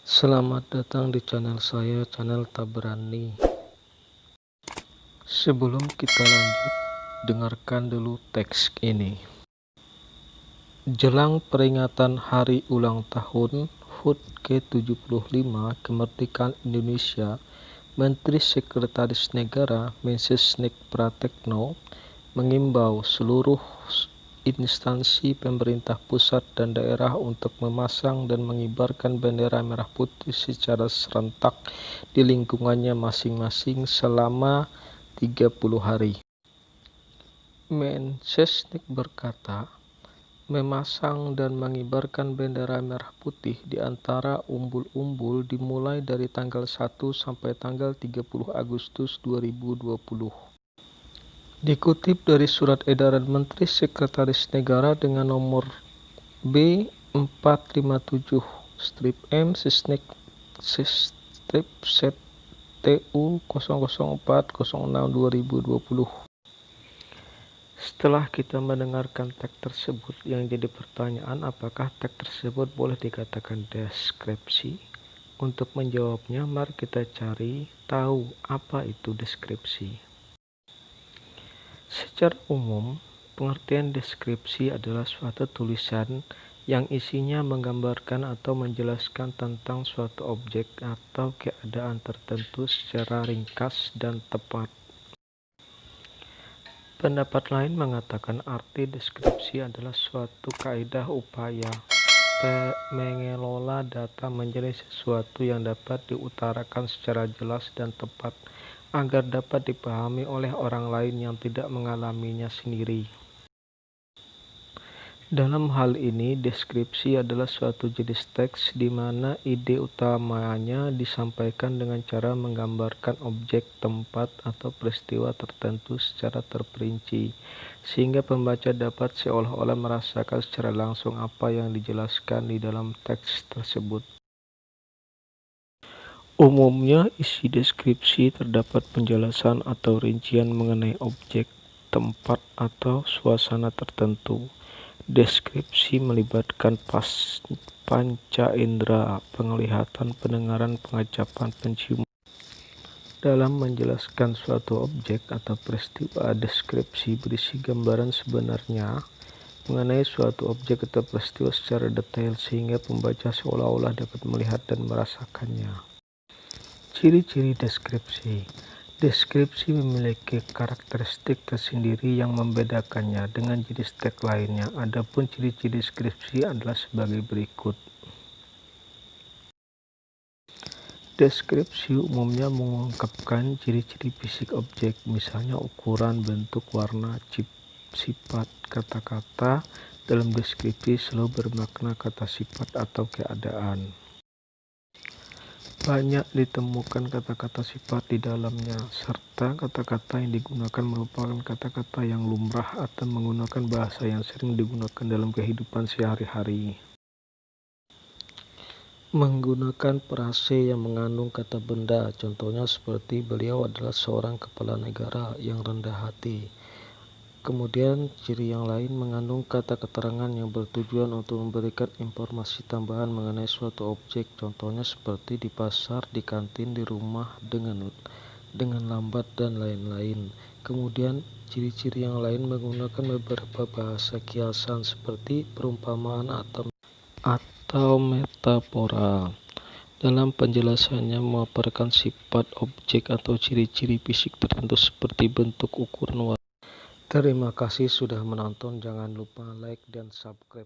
Selamat datang di channel saya, channel Tabrani. Sebelum kita lanjut, dengarkan dulu teks ini. Jelang peringatan Hari Ulang Tahun HUT ke-75 Kemerdekaan Indonesia, Menteri Sekretaris Negara Mensesnek Pratekno mengimbau seluruh instansi pemerintah pusat dan daerah untuk memasang dan mengibarkan bendera merah putih secara serentak di lingkungannya masing-masing selama 30 hari. Mensesnek berkata, memasang dan mengibarkan bendera merah putih di antara umbul-umbul dimulai dari tanggal 1 sampai tanggal 30 Agustus 2020. Dikutip dari Surat Edaran Menteri Sekretaris Negara dengan nomor B457-M Sesnek Set TU 00406/2020. Setelah kita mendengarkan teks tersebut, yang jadi pertanyaan apakah teks tersebut boleh dikatakan deskripsi? Untuk menjawabnya, mari kita cari tahu apa itu deskripsi. Secara umum, pengertian deskripsi adalah suatu tulisan yang isinya menggambarkan atau menjelaskan tentang suatu objek atau keadaan tertentu secara ringkas dan tepat. Pendapat lain mengatakan arti deskripsi adalah suatu kaidah upaya mengelola data menjadi sesuatu yang dapat diutarakan secara jelas dan tepat agar dapat dipahami oleh orang lain yang tidak mengalaminya sendiri. Dalam hal ini, deskripsi adalah suatu jenis teks di mana ide utamanya disampaikan dengan cara menggambarkan objek, tempat, atau peristiwa tertentu secara terperinci, sehingga pembaca dapat seolah-olah merasakan secara langsung apa yang dijelaskan di dalam teks tersebut. Umumnya, isi deskripsi terdapat penjelasan atau rincian mengenai objek, tempat, atau suasana tertentu. Deskripsi melibatkan panca indera, penglihatan, pendengaran, pengacapan, penciuman. Dalam menjelaskan suatu objek atau peristiwa, deskripsi berisi gambaran sebenarnya mengenai suatu objek atau peristiwa secara detail sehingga pembaca seolah-olah dapat melihat dan merasakannya. Ciri-ciri deskripsi. Deskripsi memiliki karakteristik tersendiri yang membedakannya dengan jenis teks lainnya. Adapun ciri-ciri deskripsi adalah sebagai berikut. Deskripsi umumnya mengungkapkan ciri-ciri fisik objek, misalnya ukuran, bentuk, warna, sifat. Kata-kata dalam deskripsi selalu bermakna kata sifat atau keadaan. Banyak ditemukan kata-kata sifat di dalamnya, serta kata-kata yang digunakan merupakan kata-kata yang lumrah atau menggunakan bahasa yang sering digunakan dalam kehidupan sehari-hari. Menggunakan frase yang mengandung kata benda, contohnya seperti beliau adalah seorang kepala negara yang rendah hati. Kemudian ciri yang lain mengandung kata keterangan yang bertujuan untuk memberikan informasi tambahan mengenai suatu objek, contohnya seperti di pasar, di kantin, di rumah, dengan lambat, dan lain-lain. Kemudian ciri-ciri yang lain menggunakan beberapa bahasa kiasan seperti perumpamaan atau metafora. Dalam penjelasannya memaparkan sifat objek atau ciri-ciri fisik tertentu seperti bentuk, ukuran, warna. Terima kasih sudah menonton, jangan lupa like dan subscribe.